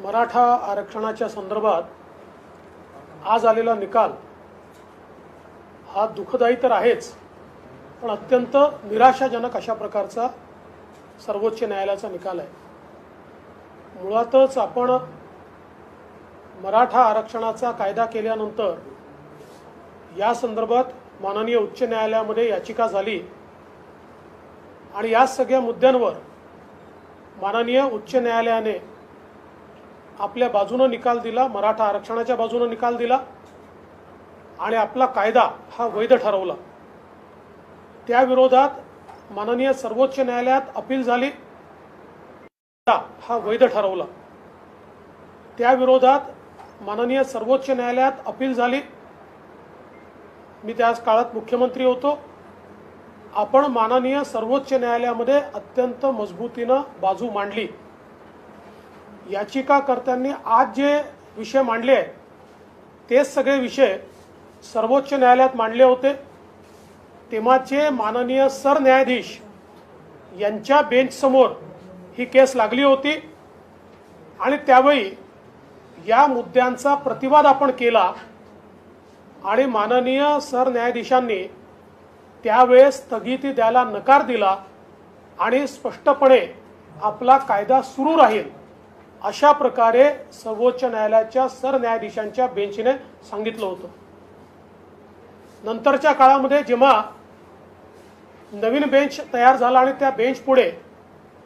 मराठा आरक्षणाच्या संदर्भात आज आलेला निकाल हा दुःखदायी तर आहेच, पण अत्यंत निराशाजनक अशा प्रकारचा सर्वोच्च न्यायालयाचा निकाल आहे। मुळातच आपण मराठा आरक्षणाचा कायदा केल्यानंतर या संदर्भात माननीय उच्च न्यायालयामध्ये याचिका झाली आणि या सगळ्या मुद्द्यांवर माननीय उच्च न्यायालयाने आपल्या बाजूने निकाल दिला, मराठा आरक्षणाच्या बाजूने निकाल दिला आणि आपला कायदा हा वैध ठरवला। त्या विरोधात माननीय सर्वोच्च न्यायालयात अपील झाली, हा वैध ठरवला। त्या विरोधात माननीय सर्वोच्च न्यायालयात अपील झाली। मी त्याच काळात मुख्यमंत्री होतो। आपण माननीय सर्वोच्च न्यायालयामध्ये अत्यंत मजबूतीने बाजू मांडली। याचिकाकर्त्यांनी आज जे विषय मांडले आहेत तेच सगळे विषय सर्वोच्च न्यायालयात मांडले होते। तेव्हाचे माननीय सरन्यायाधीश यांच्या बेंच समोर ही केस लागली होती आणि त्यावेळी या मुद्द्यांचा प्रतिवाद आपण केला आणि माननीय सरन्यायाधीशांनी त्यावेळेस स्थगिती द्यायला नकार दिला आणि स्पष्टपणे आपला कायदा सुरू राहील अशा प्रकारे सर्वोच्च न्यायालयाच्या सरन्यायाधीशांच्या बेंचने सांगितलं होतं। नंतरच्या काळामध्ये जेव्हा नवीन बेंच तयार झाला आणि त्या बेंच पुढे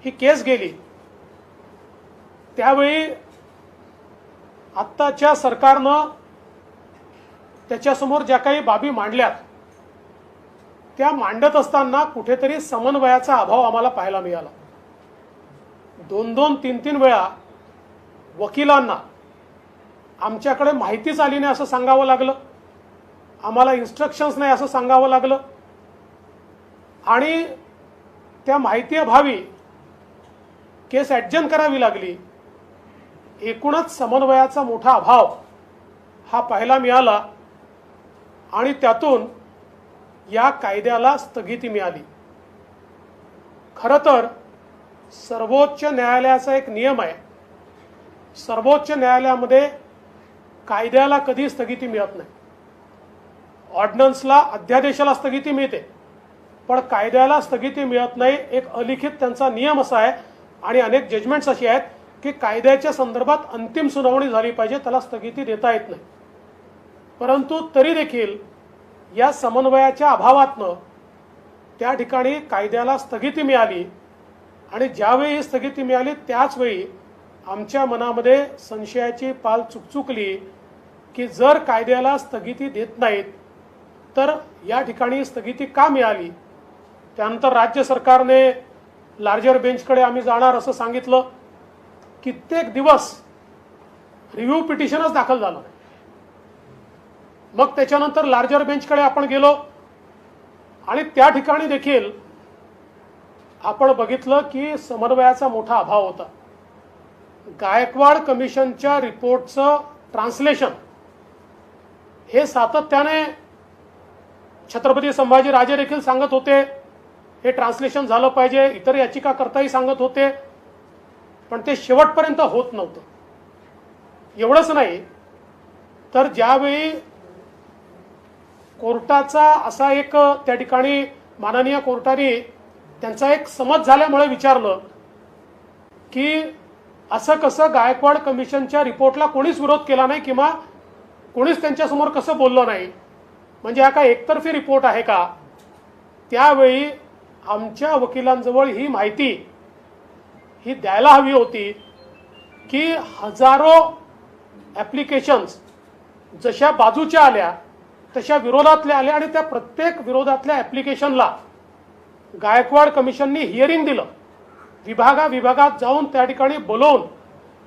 ही केस गेली, त्यावेळी आत्ताच्या सरकारनं त्याच्यासमोर ज्या काही बाबी मांडल्यात त्या मांडत असताना कुठेतरी समन्वयाचा अभाव आम्हाला पाहायला मिळाला। 2-2, 3-3 वेळा वकिलांना आमच्याकडे माहितीच आली नाही असं सांगावं लागलं, आम्हाला इन्स्ट्रक्शन्स नाही असं सांगावं लागलं आणि त्या माहितीअभावी केस ॲडजन करावी लागली। एकूणच समन्वयाचा मोठा अभाव हा पाहायला मिळाला आणि त्यातून या कायद्याला स्थगिती मिळाली। खरं तर सर्वोच्च न्यायालयाचा एक नियम आहे, सर्वोच्च न्यायालयामध्ये कायद्याला कधी स्थगिती मिळत नाही। ऑर्डिनन्सला, अध्यादेशाला स्थगिती मिळते पण कायद्याला स्थगिती मिळत नाही। एक अलिखित त्यांचा नियम असा आहे आणि अनेक जजमेंट्स अशी आहेत की कायद्याच्या संदर्भात अंतिम सुनावणी झाली पाहिजे, त्याला स्थगिती देता येत नाही। परंतु तरी देखील या समन्वयाच्या अभावातनं त्या ठिकाणी कायद्याला स्थगिती मिळाली आणि ज्यावेळी स्थगिती मिळाली त्याच वेळी आमच्या मनामध्ये संशयाची पाल चुकचुकली की जर कायद्याला स्थगिती देत नाहीत तर या ठिकाणी स्थगिती का मिळाली। त्यानंतर राज्य सरकारने लार्जर बेंचकडे आम्ही जाणार असं सांगितलं। कित्येक दिवस रिव्ह्यू पिटिशनच दाखल झालं नाही। मग त्याच्यानंतर लार्जर बेंचकडे आपण गेलो आणि त्या ठिकाणी देखील आपण बघितलं की समन्वयाचा मोठा अभाव होता। गायकवाड कमिशनच्या रिपोर्टचं ट्रान्सलेशन हे सातत्याने छत्रपती संभाजीराजे देखील सांगत होते हे ट्रान्सलेशन झालं पाहिजे, इतर याचिकाकर्ताही सांगत होते, पण ते शेवटपर्यंत होत नव्हतं। एवढंच नाही तर ज्यावेळी कोर्टाचा असा एक त्या ठिकाणी माननीय कोर्टाने त्यांचा एक समज झाल्यामुळे विचारलं की असं कसं गायकवाड कमिशनच्या रिपोर्टला कोणीच विरोध केला नाही किंवा कोणीच त्यांच्यासमोर कसं बोललं नाही, म्हणजे हा काय एकतर्फी रिपोर्ट आहे का। त्यावेळी आमच्या वकिलांजवळ ही माहिती ही द्यायला हवी होती की हजारो ॲप्लिकेशन्स जशा बाजूच्या आल्या तशा विरोधातल्या आल्या आणि त्या प्रत्येक विरोधातल्या ॲप्लिकेशनला गायकवाड कमिशननी हिअरिंग दिलं, विभागात जाऊन त्या ठिकाणी बोलवून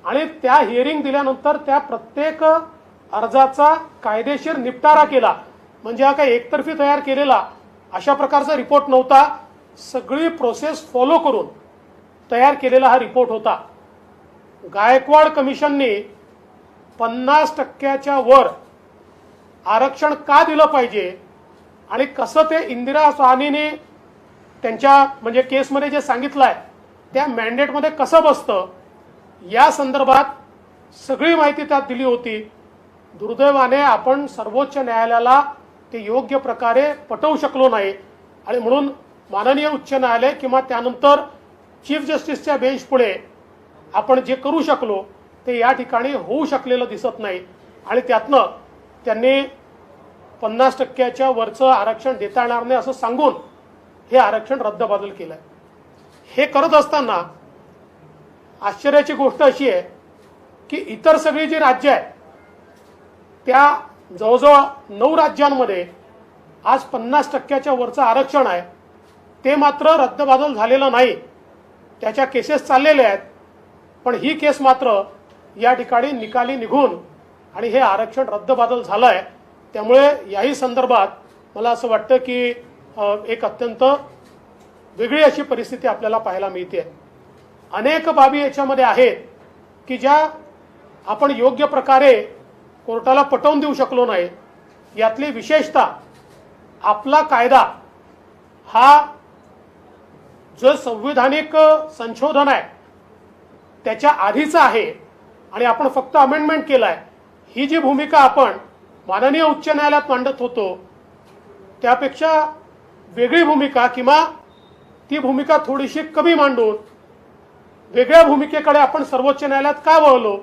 आणि त्या हिअरिंग दिल्यानंतर त्या प्रत्येक अर्जाचा कायदेशीर निपटारा केला। म्हणजे हा काही एकतर्फी तयार केलेला अशा प्रकारचा रिपोर्ट नव्हता, सगळी प्रोसेस फॉलो करून तयार केलेला हा रिपोर्ट होता। गायकवाड कमिशनने 50% वर आरक्षण का दिलं पाहिजे आणि कसं ते इंदिरा साहनीने त्यांच्या म्हणजे केसमध्ये जे सांगितलं आहे त्या मॅन्डेटमध्ये कसं बसतं या संदर्भात सगळी माहिती त्यात दिली होती. दुर्दैवाने आपण सर्वोच्च न्यायालयाला ते योग्य प्रकारे पटवू शकलो नाही आणि म्हणून माननीय उच्च न्यायालय किंवा त्यानंतर चीफ जस्टिसच्या बेंच पुढे आपण जे करू शकलो ते या ठिकाणी होऊ शकलेलं दिसत नाही आणि त्यातनं त्यांनी 50% वरचं आरक्षण देता येणार नाही असं सांगून हे आरक्षण रद्दबातल केलं. हे करत असताना आश्चर्याची गोष्ट अशी आहे की इतर सगळी जी राज्य आहेत त्या जवळजवळ 9 राज्यांमध्ये आज 50% वरचं आरक्षण आहे ते मात्र रद्दबातल झालेलं नाही. त्याच्या केसेस चाललेल्या आहेत पण ही केस मात्र या ठिकाणी निकाली निघून आणि हे आरक्षण रद्दबातल झालं आहे. त्यामुळे याही संदर्भात मला असं वाटतं की एक अत्यंत वेगळी अशी परिस्थिती आपल्याला पाहायला मिळते. अनेक बाबी याच्यामध्ये आहेत की ज्या आपण योग्य प्रकारे कोर्टाला पटवून देऊ शकलो नाही. यातली विशेषतः आपला कायदा हा जो संविधानिक संशोधन आहे त्याच्या आधीचा आहे आणि आपण फक्त अमेंडमेंट केलाय. ही जी भूमिका आपण माननीय उच्च न्यायालयात मांडत होतो त्यापेक्षा वेगळी भूमिका किंवा ती भूमिका थोडीशी कमी मांडून वेगळ्या भूमिकेकडे आपण सर्वोच्च न्यायालयात का वळलो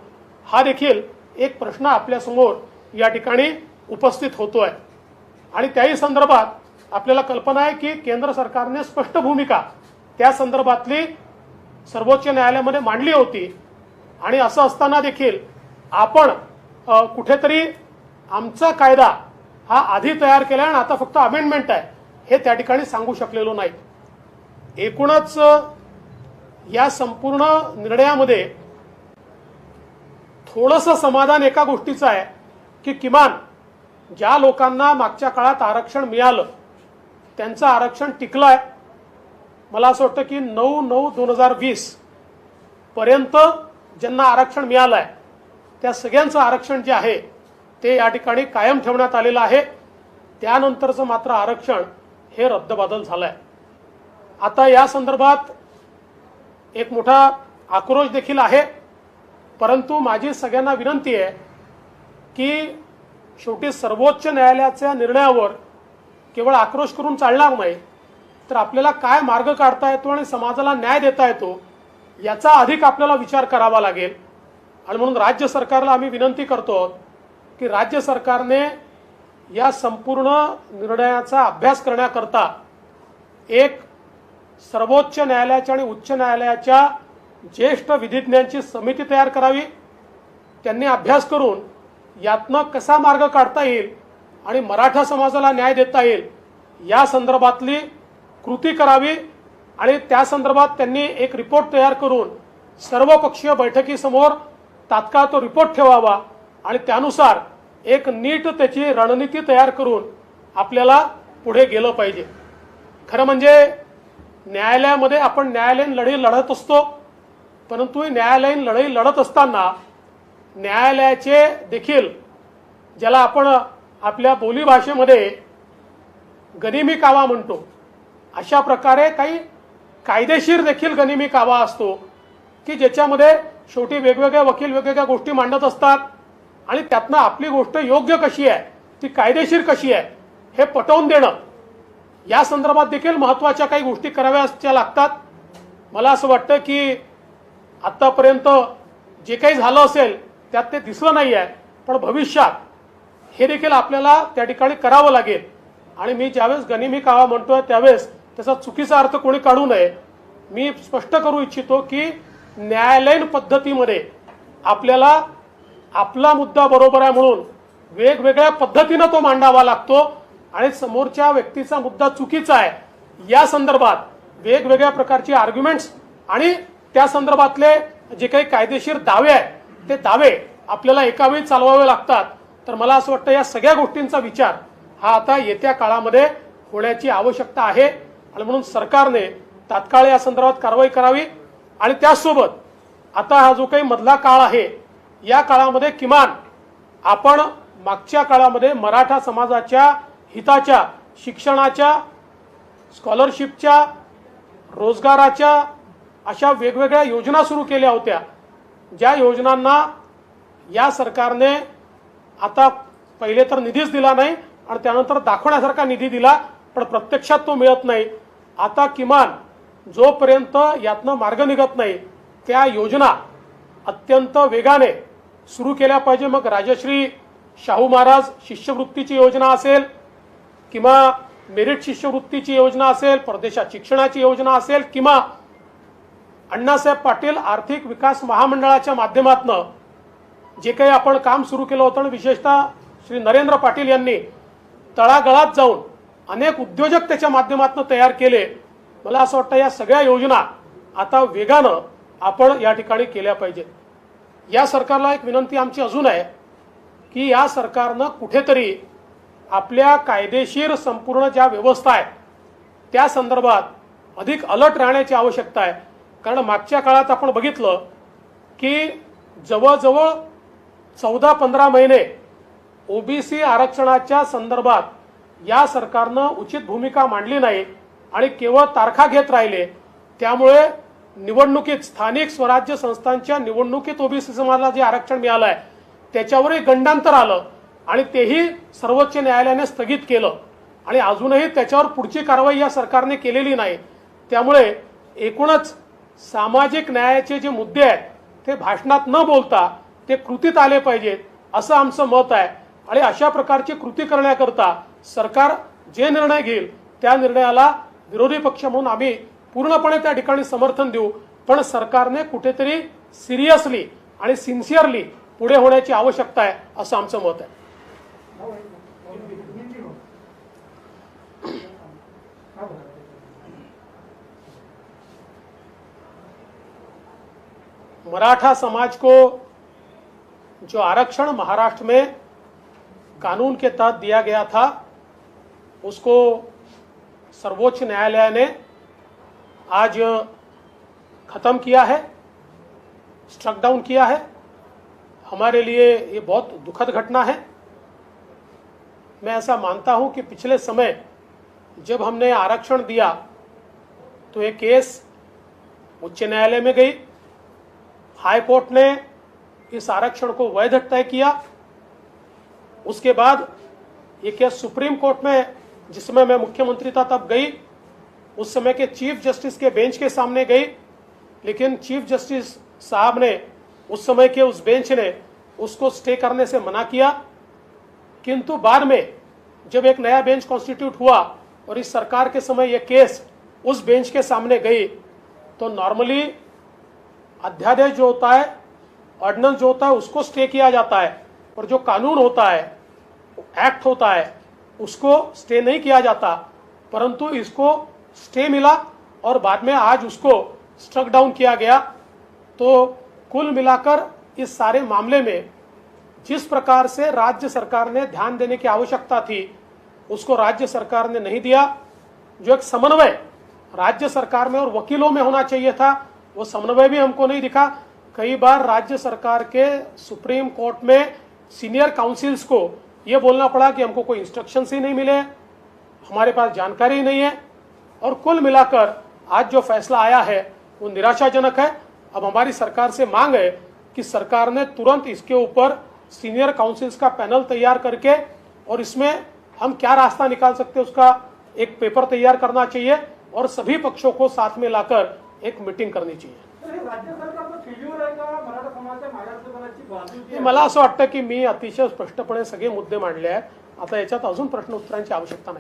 हा देखील एक प्रश्न आपल्यासमोर या ठिकाणी उपस्थित होतोय. आणि त्याही संदर्भात आपल्याला कल्पना आहे की केंद्र सरकारने स्पष्ट भूमिका त्या संदर्भातली सर्वोच्च न्यायालयामध्ये मांडली होती आणि असं असताना देखील आपण कुठेतरी आमचा कायदा हा आधी तयार केला आणि आता फक्त अमेंडमेंट आहे हे त्या ठिकाणी सांगू शकलेलो नाही. एकूणच या संपूर्ण निर्णयामध्ये थोडंसं समाधान एका गोष्टीचं आहे की किमान ज्या लोकांना मागच्या काळात आरक्षण मिळालं त्यांचं आरक्षण टिकलं आहे. मला असं वाटतं की 9/9/2020 पर्यंत ज्यांना आरक्षण मिळालं आहे त्या सगळ्यांचं आरक्षण जे आहे ते या ठिकाणी कायम ठेवण्यात आलेलं आहे. त्यानंतरचं मात्र आरक्षण हे रद्दबातल झालं आहे. आता या संदर्भात एक मोठा आक्रोश देखील आहे परंतु माझी सगळ्यांना विनंती आहे की शेवटी सर्वोच्च न्यायालयाच्या निर्णयावर केवळ आक्रोश करून चालणार नाही तर आपल्याला काय मार्ग काढता येतो आणि समाजाला न्याय देता येतो याचा अधिक आपल्याला विचार करावा लागेल. आणि म्हणून राज्य सरकारला आम्ही विनंती करतो की राज्य सरकारने या संपूर्ण निर्णयाचा अभ्यास करण्याकरता एक सर्वोच्च न्यायालयाच्या आणि उच्च न्यायालयाच्या ज्येष्ठ विधिज्ञांची समिती तयार करावी. त्यांनी अभ्यास करून यातनं कसा मार्ग काढता येईल आणि मराठा समाजाला न्याय देता येईल या संदर्भातली कृती करावी आणि त्या संदर्भात त्यांनी एक रिपोर्ट तयार करून सर्वपक्षीय बैठकीसमोर तात्काळ तो रिपोर्ट ठेवावा आणि त्यानुसार एक नीट त्याची रणनीती तयार करून आपल्याला पुढे गेलं पाहिजे. खरं म्हणजे न्यायालयामध्ये आपण न्यायालयीन लढाई लढत असतो परंतु न्यायालयीन लढाई लढत असताना न्यायालयाचे देखील ज्याला आपण आपल्या बोलीभाषेमध्ये गनिमी कावा म्हणतो अशा प्रकारे काही कायदेशीर देखील गनिमी कावा असतो की ज्याच्यामध्ये शेवटी वेगवेगळे वकील वेगवेगळ्या गोष्टी मांडत असतात आणि त्यातनं आपली गोष्ट योग्य कशी आहे ती कायदेशीर कशी आहे हे पटवून देणं या संदर्भात देखील महत्त्वाच्या काही गोष्टी कराव्याच्या लागतात. मला असं वाटतं की आत्तापर्यंत जे काही झालं असेल त्यात ते दिसलं नाही आहे पण भविष्यात हे देखील आपल्याला त्या ठिकाणी करावं लागेल. आणि मी ज्यावेळेस गनिमी कावा म्हणतोय त्यावेळेस त्याचा चुकीचा अर्थ कोणी काढू नये. मी स्पष्ट करू इच्छितो की न्यायालयीन पद्धतीमध्ये आपल्याला आपला मुद्दा बरोबर आहे म्हणून वेगवेगळ्या पद्धतीनं तो मांडावा लागतो आणि समोरच्या व्यक्तीचा मुद्दा चुकीचा आहे या संदर्भात वेगवेगळ्या प्रकारची आर्ग्युमेंट्स आणि त्या संदर्भातले जे काही कायदेशीर दावे आहेत ते दावे आपल्याला एकावेळी चालवावे लागतात. तर मला असं वाटतं या सगळ्या गोष्टींचा विचार हा आता येत्या काळामध्ये होण्याची आवश्यकता आहे आणि म्हणून सरकारने तात्काळ या संदर्भात कारवाई करावी. आणि त्याचसोबत आता हा जो काही मधला काळ आहे या काळामध्ये किमान आपण मागच्या काळामध्ये मराठा समाजाच्या हिताच्या शिक्षणाच्या स्कॉलरशिपच्या रोजगाराच्या अशा वेगवेगळ्या योजना सुरू केल्या होत्या ज्या योजनांना या सरकारने आता पहिले तर निधीच दिला नाही आणि त्यानंतर दाखवण्यासारखा निधी दिला, पण प्रत्यक्षात तो मिळत नाही. आता किमान जोपर्यंत यातनं मार्ग निघत नाही त्या योजना अत्यंत वेगाने सुरू केल्या पाहिजे. मग राजश्री शाहू महाराज शिष्यवृत्तीची योजना असेल किंवा मेरिट शिष्यवृत्तीची योजना असेल, परदेशात शिक्षणाची योजना असेल किंवा अण्णासाहेब पाटील आर्थिक विकास महामंडळाच्या माध्यमातून जे काही आपण काम सुरू केलं होतं, विशेषतः श्री नरेंद्र पाटील यांनी तळागाळात जाऊन अनेक उद्योजक त्याच्या माध्यमातून तयार केले. मला असं वाटतं या सगळ्या योजना आता वेगानं आपण या ठिकाणी केल्या पाहिजेत. या सरकारला एक विनंती आमची अजून आहे की या सरकारनं कुठेतरी आपल्या कायदेशीर संपूर्ण ज्या व्यवस्था आहेत त्या संदर्भात अधिक अलर्ट राहण्याची आवश्यकता आहे. कारण मागच्या काळात आपण बघितलं की जवळजवळ 14-15 महिने ओबीसी आरक्षणाच्या संदर्भात या सरकारनं उचित भूमिका मांडली नाही आणि केवळ तारखा घेत राहिले. त्यामुळे निवडणुकीत स्थानिक स्वराज्य संस्थांच्या निवडणुकीत ओबीसी समाजाला जे आरक्षण मिळालं आहे त्याच्यावरही गंडांतर आलं आणि तेही सर्वोच्च न्यायालयाने स्थगित केलं आणि अजूनही त्याच्यावर पुढची कारवाई या सरकारने केलेली नाही. त्यामुळे एकूणच सामाजिक न्यायाचे जे मुद्दे आहेत ते भाषणात न बोलता ते कृतीत आले पाहिजेत असं आमचं मत आहे. आणि अशा प्रकारची कृती करण्याकरता सरकार जे निर्णय घेईल त्या निर्णयाला विरोधी पक्ष म्हणून आम्ही पूर्णपणे त्या ठिकाणी समर्थन देऊ. पण सरकारने कुठेतरी सिरियसली आणि सिन्सिअरली पुढे होण्याची आवश्यकता आहे असं आमचं मत आहे. मराठा समाज को जो आरक्षण महाराष्ट्र में कानून के तहत दिया गया था उसको सर्वोच्च न्यायालय ने आज खत्म किया है, स्ट्रक डाउन किया है. हमारे लिए ये बहुत दुखद घटना है. मैं ऐसा मानता हूं कि पिछले समय जब हमने आरक्षण दिया तो ये केस उच्च न्यायालय में गई, हाई कोर्ट ने इस आरक्षण को वैध तय किया. उसके बाद ये केस सुप्रीम कोर्ट में, जिसमें मैं मुख्यमंत्री था तब गई, उस समय के चीफ जस्टिस के बेंच के सामने गई, लेकिन चीफ जस्टिस साहब ने उस समय के उस बेंच ने उसको स्टे करने से मना किया. किंतु बाद में जब एक नया बेंच कॉन्स्टिट्यूट हुआ और इस सरकार के समय यह केस उस बेंच के सामने गई तो नॉर्मली अध्यादेश जो होता है, ऑर्डिनेंस जो होता है उसको स्टे किया जाता है, पर जो कानून होता है, एक्ट होता है, उसको स्टे नहीं किया जाता. परंतु इसको स्टे मिला और बाद में आज उसको स्ट्रक डाउन किया गया. तो कुल मिलाकर इस सारे मामले में जिस प्रकार से राज्य सरकार ने ध्यान देने की आवश्यकता थी उसको राज्य सरकार ने नहीं दिया. जो एक समन्वय राज्य सरकार में और वकीलों में होना चाहिए था वो समन्वय भी हमको नहीं दिखा. कई बार राज्य सरकार के सुप्रीम कोर्ट में सीनियर काउंसिल्स को ये बोलना पड़ा कि हमको कोई इंस्ट्रक्शंस ही नहीं मिले, हमारे पास जानकारी नहीं है. और कुल मिलाकर आज जो फैसला आया है वो निराशाजनक है. अब हमारी सरकार से मांग है कि सरकार ने तुरंत इसके ऊपर सीनियर काउंसिल्स का पैनल तैयार करके और इसमें हम क्या रास्ता निकाल सकते हैं उसका एक पेपर तैयार करना चाहिए और सभी पक्षों को साथ में लाकर एक मीटिंग करनी चाहिए. मला असं वाटतं की मी अतिशय स्पष्टपणे सगळे मुद्दे मांडले आहेत. आता याच्यात अजून प्रश्न उत्तरांची आवश्यकता नाही.